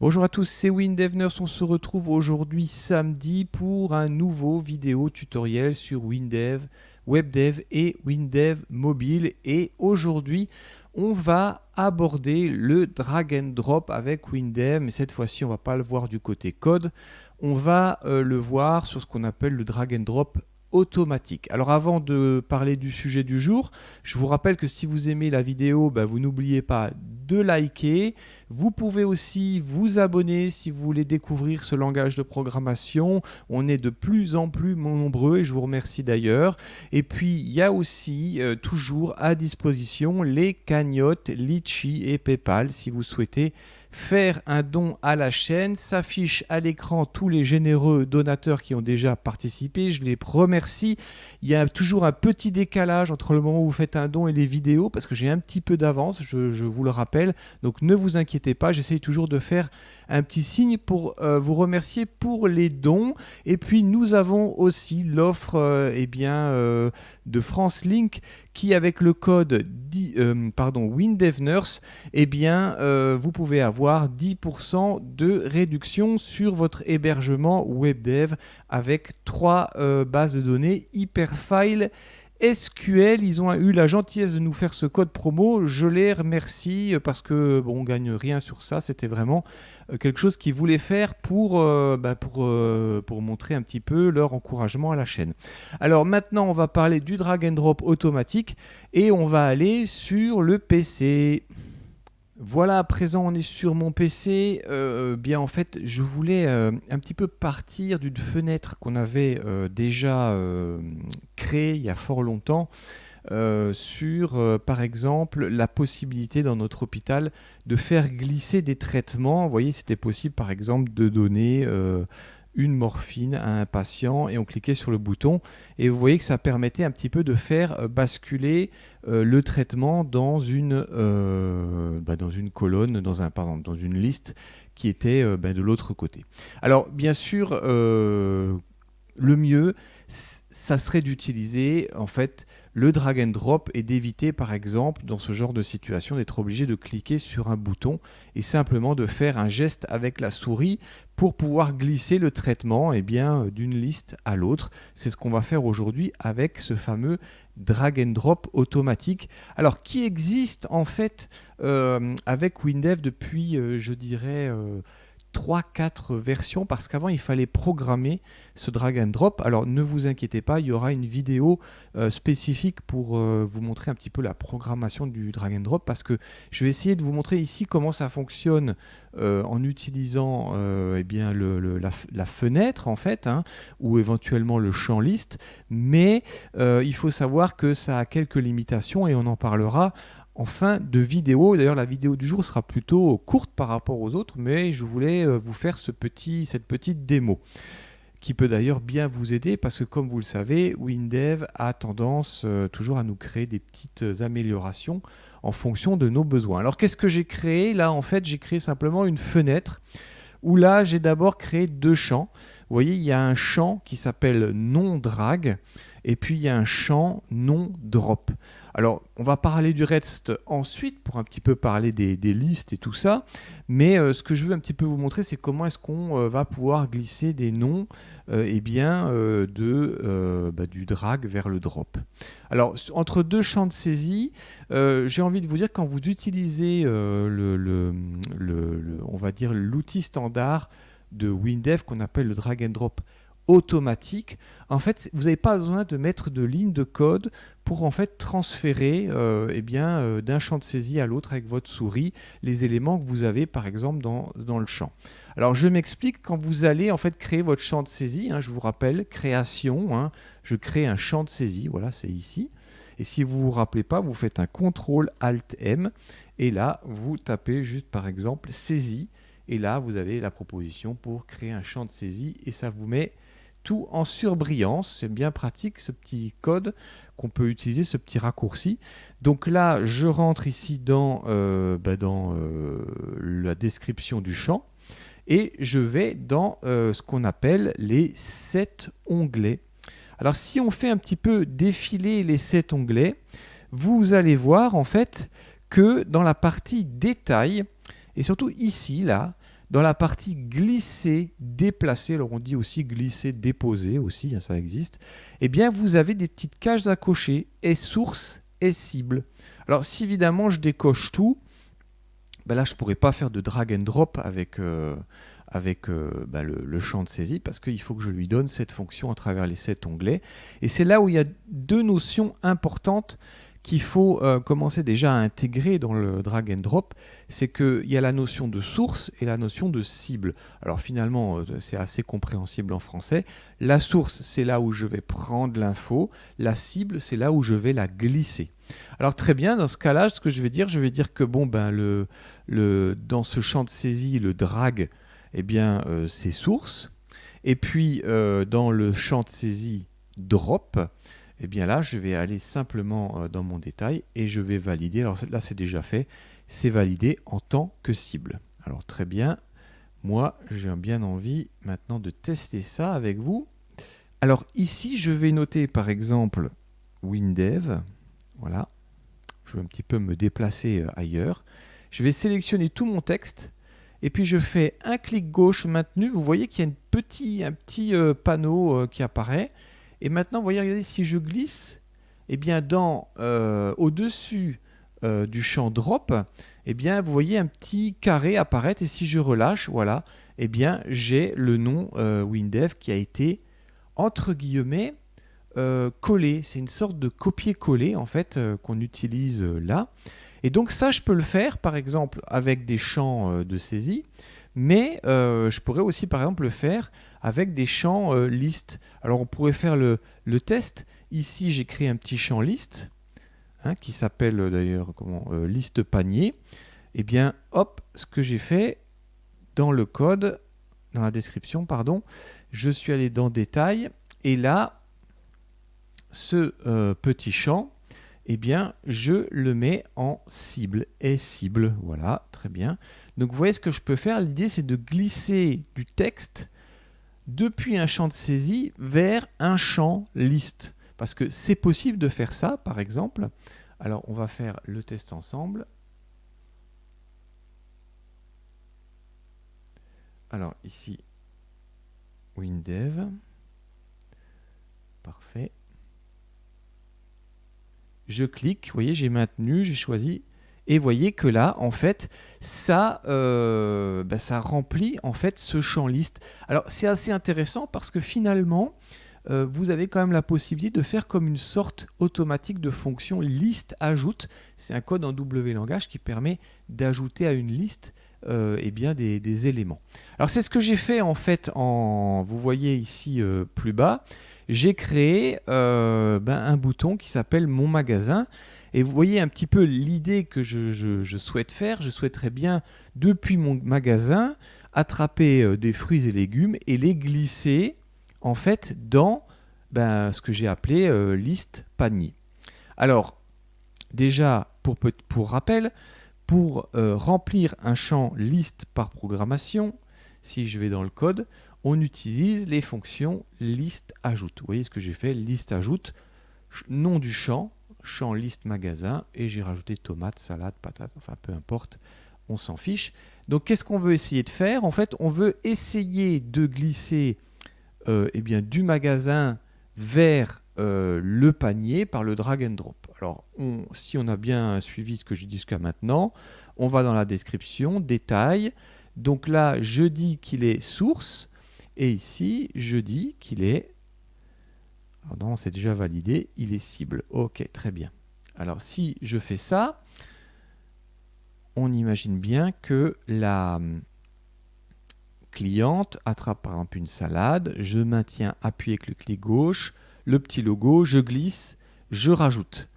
Bonjour à tous, c'est WinDevNurse. On se retrouve aujourd'hui samedi pour un nouveau vidéo tutoriel sur WinDev, WebDev et WinDev Mobile. Et aujourd'hui, on va aborder le drag and drop avec WinDev, mais cette fois-ci, on ne va pas le voir du côté code. On va le voir sur ce qu'on appelle le drag and drop automatique. Alors avant de parler du sujet du jour, je vous rappelle que si vous aimez la vidéo, vous n'oubliez pas de liker. Vous pouvez aussi vous abonner si vous voulez découvrir ce langage de programmation. On est de plus en plus nombreux et je vous remercie d'ailleurs. Et puis il y a aussi toujours à disposition les cagnottes Litchi et PayPal si vous souhaitez faire un don à la chaîne. S'affiche à l'écran tous les généreux donateurs qui ont déjà participé. Je les remercie. Il y a toujours un petit décalage entre le moment où vous faites un don et les vidéos parce que j'ai un petit peu d'avance, je vous le rappelle. Donc ne vous inquiétez pas, j'essaye toujours de faire un petit signe pour vous remercier pour les dons. Et puis nous avons aussi l'offre de France Link qui, avec le code WinDevNurse, vous pouvez avoir 10% de réduction sur votre hébergement WebDev avec 3 bases de données Hyperfile SQL. Ils ont eu la gentillesse de nous faire ce code promo. Je les remercie parce que on gagne rien sur ça. C'était vraiment quelque chose qu'ils voulaient faire pour montrer un petit peu leur encouragement à la chaîne. Alors maintenant, on va parler du drag and drop automatique et on va aller sur le PC. Voilà, à présent on est sur mon PC. En fait, je voulais un petit peu partir d'une fenêtre qu'on avait déjà créée il y a fort longtemps sur, par exemple, la possibilité dans notre hôpital de faire glisser des traitements. Vous voyez, c'était possible, par exemple, de donner une morphine à un patient et on cliquait sur le bouton et vous voyez que ça permettait un petit peu de faire basculer le traitement dans une colonne, dans une liste qui était de l'autre côté. Alors bien sûr, le mieux, ça serait d'utiliser en fait le drag and drop et d'éviter par exemple dans ce genre de situation d'être obligé de cliquer sur un bouton et simplement de faire un geste avec la souris pour pouvoir glisser le traitement d'une liste à l'autre. C'est ce qu'on va faire aujourd'hui avec ce fameux drag and drop automatique. Alors qui existe en fait avec WinDev depuis 3-4 versions parce qu'avant il fallait programmer ce drag and drop. Alors ne vous inquiétez pas, il y aura une vidéo spécifique pour vous montrer un petit peu la programmation du drag and drop parce que je vais essayer de vous montrer ici comment ça fonctionne en utilisant la fenêtre en fait ou éventuellement le champ liste, mais il faut savoir que ça a quelques limitations et on en parlera en fin de vidéo. D'ailleurs, la vidéo du jour sera plutôt courte par rapport aux autres, mais je voulais vous faire cette petite démo qui peut d'ailleurs bien vous aider parce que comme vous le savez, WinDev a tendance toujours à nous créer des petites améliorations en fonction de nos besoins. Alors qu'est-ce que j'ai créé? Là, en fait, j'ai créé simplement une fenêtre où là, j'ai d'abord créé 2 champs. Vous voyez, il y a un champ qui s'appelle non-drag et puis il y a un champ non-drop. Alors, on va parler du reste ensuite pour un petit peu parler des listes et tout ça. Mais ce que je veux un petit peu vous montrer, c'est comment est-ce qu'on va pouvoir glisser des noms du drag vers le drop. Alors, entre 2 champs de saisie, j'ai envie de vous dire quand vous utilisez l'outil standard de WinDev qu'on appelle le drag and drop automatique, en fait, vous n'avez pas besoin de mettre de ligne de code pour en fait transférer d'un champ de saisie à l'autre avec votre souris les éléments que vous avez par exemple dans le champ. Alors je m'explique, quand vous allez en fait créer votre champ de saisie, je vous rappelle, création, je crée un champ de saisie, voilà, c'est ici. Et si vous ne vous rappelez pas, vous faites un CTRL-ALT-M et là, vous tapez juste par exemple saisie et là, vous avez la proposition pour créer un champ de saisie et ça vous met tout en surbrillance. C'est bien pratique ce petit code qu'on peut utiliser, ce petit raccourci. Donc là, je rentre ici dans la description du champ et je vais dans ce qu'on appelle les 7 onglets. Alors si on fait un petit peu défiler les 7 onglets, vous allez voir en fait que dans la partie détail, et surtout ici, là, dans la partie glisser, déplacer, alors on dit aussi glisser, déposer aussi, ça existe, eh bien vous avez des petites cases à cocher, et source et cible. Alors si évidemment je décoche tout, ben là je ne pourrais pas faire de drag and drop avec le champ de saisie parce qu'il faut que je lui donne cette fonction à travers les 7 onglets. Et c'est là où il y a 2 notions importantes qu'il faut commencer déjà à intégrer dans le drag and drop, c'est qu'il y a la notion de source et la notion de cible. Alors finalement, c'est assez compréhensible en français. La source, c'est là où je vais prendre l'info. La cible, c'est là où je vais la glisser. Alors très bien, dans ce cas-là, ce que je vais dire que bon, ben, dans ce champ de saisie, le drag, eh bien, c'est source. Et puis, dans le champ de saisie drop, eh bien là, je vais aller simplement dans mon détail et je vais valider. Alors là, c'est déjà fait. C'est validé en tant que cible. Alors très bien. Moi, j'ai bien envie maintenant de tester ça avec vous. Alors ici, je vais noter par exemple WinDev. Voilà. Je vais un petit peu me déplacer ailleurs. Je vais sélectionner tout mon texte. Et puis je fais un clic gauche maintenu. Vous voyez qu'il y a un petit panneau qui apparaît. Et maintenant, vous voyez, regardez, si je glisse, eh bien, au-dessus du champ drop, eh bien, vous voyez un petit carré apparaître. Et si je relâche, voilà, eh bien, j'ai le nom WinDev qui a été, entre guillemets, collé. C'est une sorte de copier-coller, en fait, qu'on utilise là. Et donc ça, je peux le faire, par exemple, avec des champs de saisie. Mais je pourrais aussi, par exemple, le faire avec des champs list. Alors, on pourrait faire le test. Ici, j'ai créé un petit champ list, qui s'appelle d'ailleurs liste panier. Eh bien, hop, ce que j'ai fait dans le code, dans la description, pardon, je suis allé dans détail. Et là, ce petit champ, eh bien, je le mets en cible et cible. Voilà, très bien. Donc, vous voyez ce que je peux faire. L'idée, c'est de glisser du texte depuis un champ de saisie vers un champ liste. Parce que c'est possible de faire ça, par exemple. Alors, on va faire le test ensemble. Alors, ici, WinDev. Parfait. Je clique, vous voyez, j'ai maintenu, j'ai choisi. Et vous voyez que là, en fait, ça remplit en fait ce champ liste. Alors, c'est assez intéressant parce que finalement, vous avez quand même la possibilité de faire comme une sorte automatique de fonction liste ajoute. C'est un code en W langage qui permet d'ajouter à une liste des éléments. Alors, c'est ce que j'ai fait en fait vous voyez ici plus bas. J'ai créé un bouton qui s'appelle Mon magasin. Et vous voyez un petit peu l'idée que je souhaite faire. Je souhaiterais bien, depuis mon magasin, attraper des fruits et légumes et les glisser en fait dans ce que j'ai appelé liste panier. Alors, déjà, pour rappel, pour remplir un champ liste par programmation, si je vais dans le code, on utilise les fonctions liste ajoute. Vous voyez ce que j'ai fait, liste ajoute, nom du champ liste magasin, et j'ai rajouté tomate, salade, patate, enfin peu importe, on s'en fiche. Donc qu'est-ce qu'on veut essayer de faire? En fait, on veut essayer de glisser du magasin vers le panier par le drag and drop. Alors, si on a bien suivi ce que j'ai dit jusqu'à maintenant, on va dans la description, détail. Donc là, je dis qu'il est source. Et ici, je dis qu'il est... Alors non, c'est déjà validé, il est cible. Ok, très bien. Alors si je fais ça, on imagine bien que la cliente attrape par exemple une salade, je maintiens appuyé avec le clic gauche, le petit logo, je glisse, je rajoute.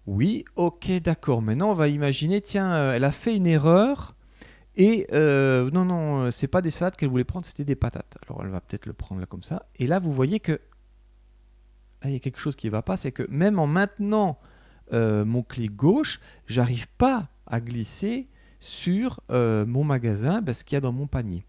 Oui, ok, d'accord. Maintenant, on va imaginer, tiens, elle a fait une erreur. Et non, c'est pas des salades qu'elle voulait prendre, c'était des patates. Alors elle va peut-être le prendre là comme ça. Et là, vous voyez que il y a quelque chose qui ne va pas, c'est que même en maintenant mon clic gauche, j'arrive pas à glisser sur mon magasin, ce qu'il y a dans mon panier.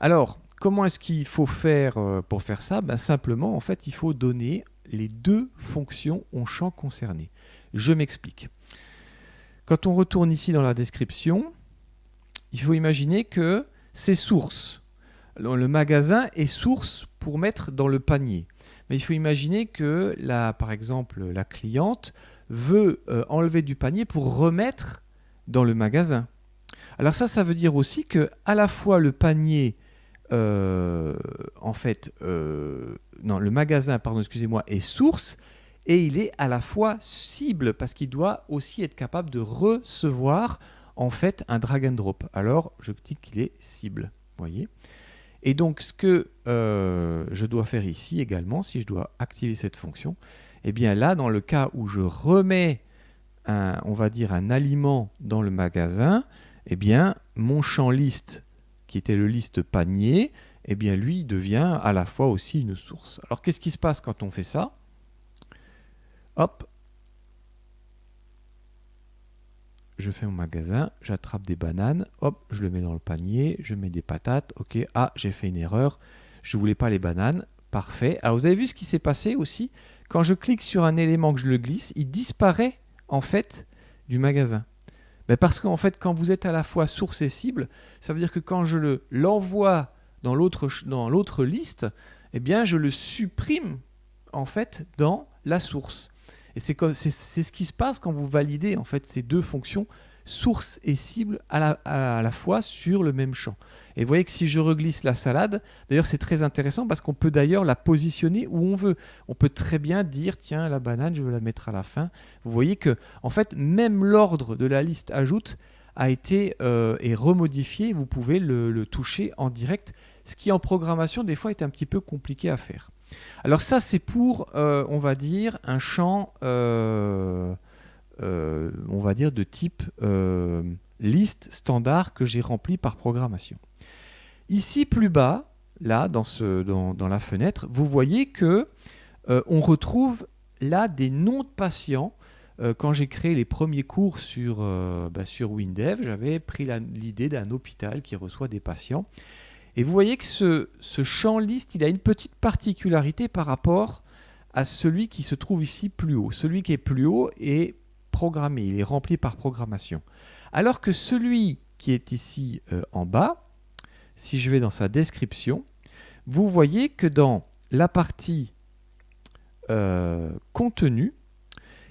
Alors, comment est-ce qu'il faut faire pour faire ça? Simplement, en fait, il faut donner les 2 fonctions au champ concerné. Je m'explique. Quand on retourne ici dans la description, il faut imaginer que c'est source. Alors, le magasin est source pour mettre dans le panier. Mais il faut imaginer que, par exemple, la cliente veut enlever du panier pour remettre dans le magasin. Alors ça veut dire aussi que à la fois le panier, le magasin, pardon, excusez-moi, est source et il est à la fois cible parce qu'il doit aussi être capable de recevoir en fait un drag and drop. Alors je dis qu'il est cible, voyez. Et donc ce que je dois faire ici également, si je dois activer cette fonction, eh bien là dans le cas où je remets on va dire un aliment dans le magasin, eh bien mon champ liste qui était le liste panier, eh bien lui devient à la fois aussi une source. Alors qu'est-ce qui se passe quand on fait ça? Hop, je fais mon magasin, j'attrape des bananes, hop, je le mets dans le panier, je mets des patates, ok, ah, j'ai fait une erreur, je ne voulais pas les bananes, parfait. Alors vous avez vu ce qui s'est passé aussi? Quand je clique sur un élément que je le glisse, il disparaît en fait du magasin. Ben parce qu'en fait, quand vous êtes à la fois source et cible, ça veut dire que quand je l'envoie dans l'autre liste, eh bien je le supprime en fait dans la source. Et c'est ce qui se passe quand vous validez en fait ces deux fonctions, source et cible, à la fois sur le même champ. Et vous voyez que si je reglisse la salade, d'ailleurs c'est très intéressant parce qu'on peut d'ailleurs la positionner où on veut. On peut très bien dire, tiens, la banane, je veux la mettre à la fin. Vous voyez que en fait, même l'ordre de la liste ajoute a été est remodifié. Vous pouvez le toucher en direct, ce qui en programmation des fois est un petit peu compliqué à faire. Alors ça, c'est pour, on va dire, un champ, on va dire, de type liste standard que j'ai rempli par programmation. Ici, plus bas, là, dans la fenêtre, vous voyez que on retrouve là des noms de patients. Quand j'ai créé les premiers cours sur WinDev, j'avais pris l'idée d'un hôpital qui reçoit des patients. Et vous voyez que ce champ liste, il a une petite particularité par rapport à celui qui se trouve ici plus haut. Celui qui est plus haut est programmé, il est rempli par programmation. Alors que celui qui est ici en bas, si je vais dans sa description, vous voyez que dans la partie contenu,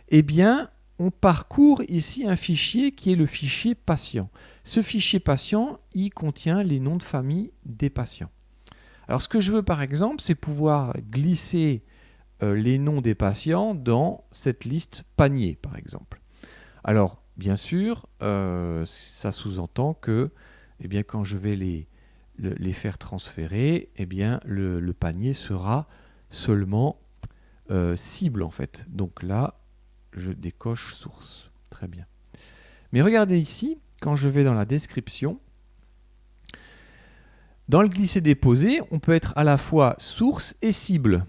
eh bien, on parcourt ici un fichier qui est le fichier patient. Ce fichier patient, il contient les noms de famille des patients. Alors, ce que je veux, par exemple, c'est pouvoir glisser les noms des patients dans cette liste panier, par exemple. Alors, bien sûr, ça sous-entend que, eh bien, quand je vais les faire transférer, eh bien, le panier sera seulement cible, en fait. Donc là, je décoche source. Très bien. Mais regardez ici, quand je vais dans la description, dans le glisser-déposer, on peut être à la fois source et cible.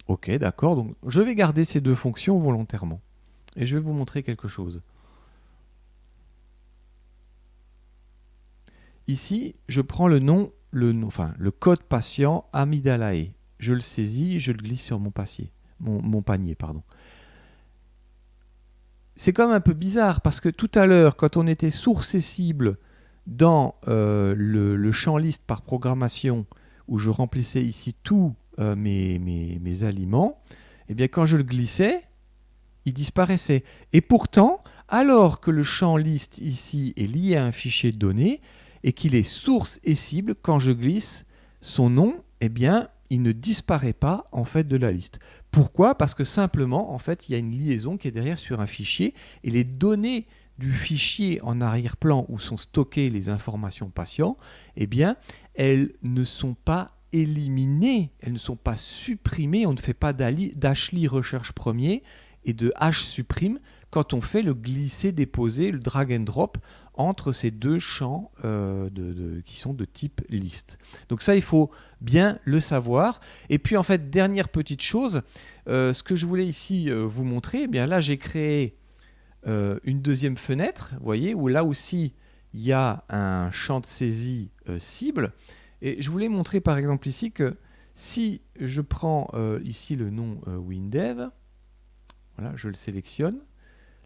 Ok, d'accord. Donc, je vais garder ces deux fonctions volontairement. Et je vais vous montrer quelque chose. Ici, je prends le code patient Amidalae. Je le saisis, je le glisse sur mon panier. C'est quand même un peu bizarre parce que tout à l'heure, quand on était source et cible dans le champ liste par programmation où je remplissais ici tous mes aliments, eh bien quand je le glissais, il disparaissait. Et pourtant, alors que le champ liste ici est lié à un fichier de données et qu'il est source et cible, quand je glisse son nom, eh bien il ne disparaît pas en fait de la liste. Pourquoi? Parce que simplement, en fait, il y a une liaison qui est derrière sur un fichier et les données du fichier en arrière-plan où sont stockées les informations patients, eh bien, elles ne sont pas éliminées, elles ne sont pas supprimées. On ne fait pas d'HLI recherche premier et de H supprime quand on fait le glisser-déposer, le drag and drop entre ces deux champs qui sont de type liste. Donc ça, il faut bien le savoir. Et puis en fait, dernière petite chose, ce que je voulais ici vous montrer, eh bien là j'ai créé une deuxième fenêtre, vous voyez, où là aussi il y a un champ de saisie cible. Et je voulais montrer par exemple ici que si je prends ici le nom WinDev, voilà, je le sélectionne.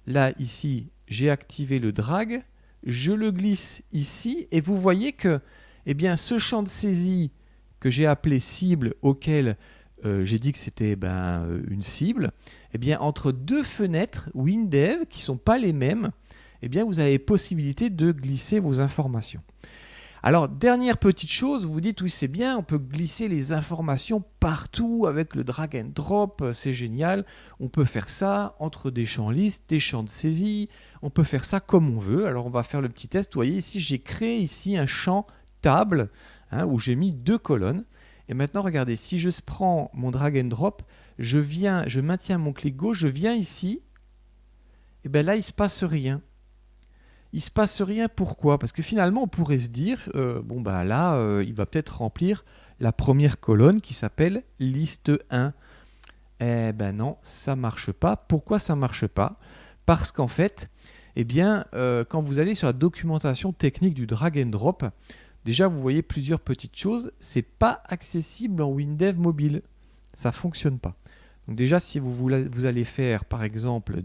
Là, ici, j'ai activé le drag. Je le glisse ici et vous voyez que Eh bien, ce champ de saisie que j'ai appelé cible, auquel j'ai dit que c'était une cible, eh bien, entre deux fenêtres WinDev qui ne sont pas les mêmes, eh bien, vous avez possibilité de glisser vos informations. Alors, dernière petite chose, vous vous dites, oui, c'est bien, on peut glisser les informations partout avec le drag and drop, c'est génial. On peut faire ça entre des champs listes, des champs de saisie, on peut faire ça comme on veut. Alors, on va faire le petit test. Vous voyez ici, j'ai créé ici un champ table où j'ai mis 2 colonnes. Et maintenant, regardez, si je prends mon drag and drop, je maintiens mon clic gauche, je viens ici, et bien là, il ne se passe rien. Il ne se passe rien, pourquoi? Parce que finalement, on pourrait se dire, il va peut-être remplir la première colonne qui s'appelle liste 1. Eh ben non, ça ne marche pas. Pourquoi ça ne marche pas? Parce qu'en fait, quand vous allez sur la documentation technique du drag and drop, déjà, vous voyez plusieurs petites choses. Ce n'est pas accessible en WinDev mobile. Ça ne fonctionne pas. Donc déjà, si vous allez faire, par exemple,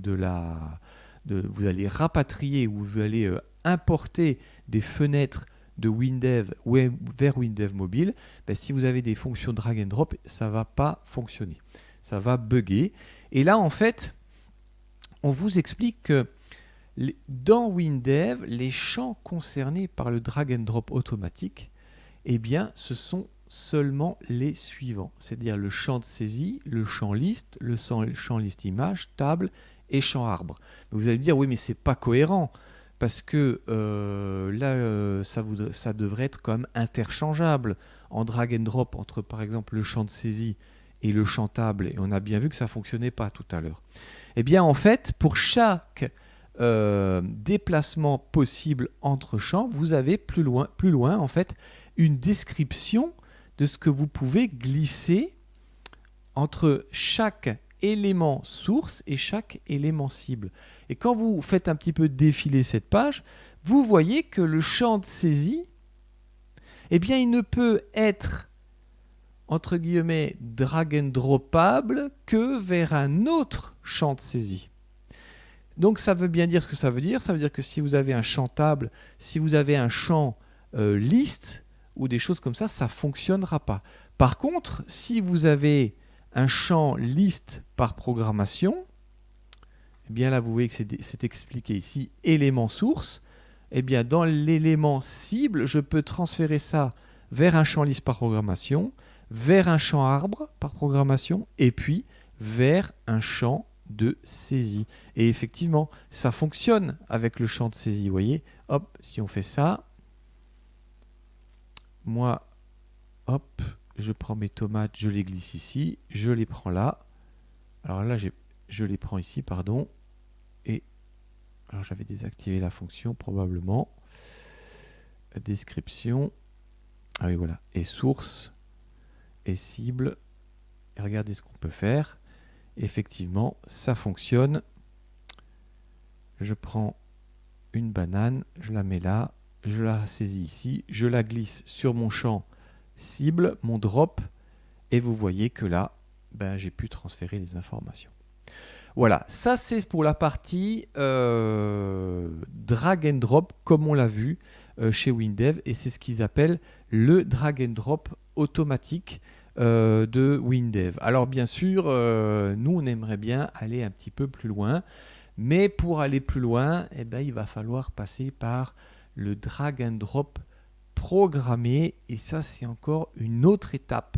vous allez rapatrier ou vous allez importer des fenêtres de WinDev vers WinDev mobile, si vous avez des fonctions drag and drop, ça ne va pas fonctionner. Ça va bugger. Et là, en fait, on vous explique que dans WinDev, les champs concernés par le drag and drop automatique, ce sont seulement les suivants. C'est-à-dire le champ de saisie, le champ liste, le champ liste image, table et champ arbre. Vous allez me dire, oui, mais c'est pas cohérent, parce que ça devrait être quand même interchangeable en drag and drop entre, par exemple, le champ de saisie et le champ table, et on a bien vu que ça ne fonctionnait pas tout à l'heure. Eh bien, en fait, pour chaque déplacement possible entre champs, vous avez plus loin, en fait, une description de ce que vous pouvez glisser entre chaque élément source et chaque élément cible. Et quand vous faites un petit peu défiler cette page, vous voyez que le champ de saisie, il ne peut être entre guillemets drag and dropable que vers un autre champ de saisie. Donc ça veut bien dire ce que ça veut dire. Ça veut dire que si vous avez un champ table, si vous avez un champ liste ou des choses comme ça, ça ne fonctionnera pas. Par contre, si vous avez un champ liste par programmation, là vous voyez que c'est expliqué ici, élément source, dans l'élément cible, je peux transférer ça vers un champ liste par programmation, vers un champ arbre par programmation, et puis vers un champ de saisie. Et effectivement, ça fonctionne avec le champ de saisie. Vous voyez, hop, si on fait ça, moi, hop, je prends mes tomates, je les glisse ici, je les prends là. Alors là, je les prends ici, pardon. Et alors j'avais désactivé la fonction probablement. Description. Ah oui, voilà. Et source. Et cible. Et regardez ce qu'on peut faire. Effectivement, ça fonctionne. Je prends une banane, je la mets là, je la saisis ici, je la glisse sur mon champ cible, mon drop, et vous voyez que là, j'ai pu transférer les informations. Voilà, ça c'est pour la partie drag and drop, comme on l'a vu chez WinDev, et c'est ce qu'ils appellent le drag and drop automatique de WinDev. Alors bien sûr, nous on aimerait bien aller un petit peu plus loin, mais pour aller plus loin, il va falloir passer par le drag and drop programmé, et ça c'est encore une autre étape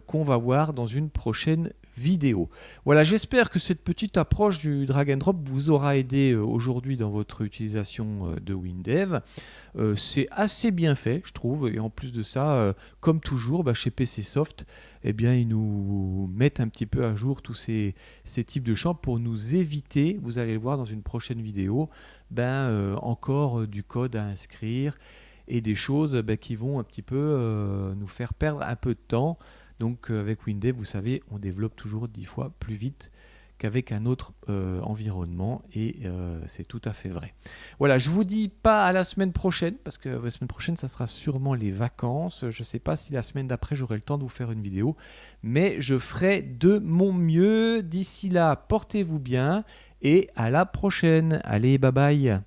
qu'on va voir dans une prochaine vidéo. Voilà, j'espère que cette petite approche du drag and drop vous aura aidé aujourd'hui dans votre utilisation de WinDev. C'est assez bien fait, je trouve, et en plus de ça, comme toujours, chez PCsoft, ils nous mettent un petit peu à jour tous ces types de champs pour nous éviter, vous allez le voir dans une prochaine vidéo, encore du code à inscrire et des choses qui vont un petit peu nous faire perdre un peu de temps. Donc avec WinDev, vous savez, on développe toujours 10 fois plus vite qu'avec un autre environnement, et c'est tout à fait vrai. Voilà, je vous dis pas à la semaine prochaine, parce que la semaine prochaine, ça sera sûrement les vacances. Je ne sais pas si la semaine d'après, j'aurai le temps de vous faire une vidéo, mais je ferai de mon mieux. D'ici là, portez-vous bien et à la prochaine. Allez, bye bye.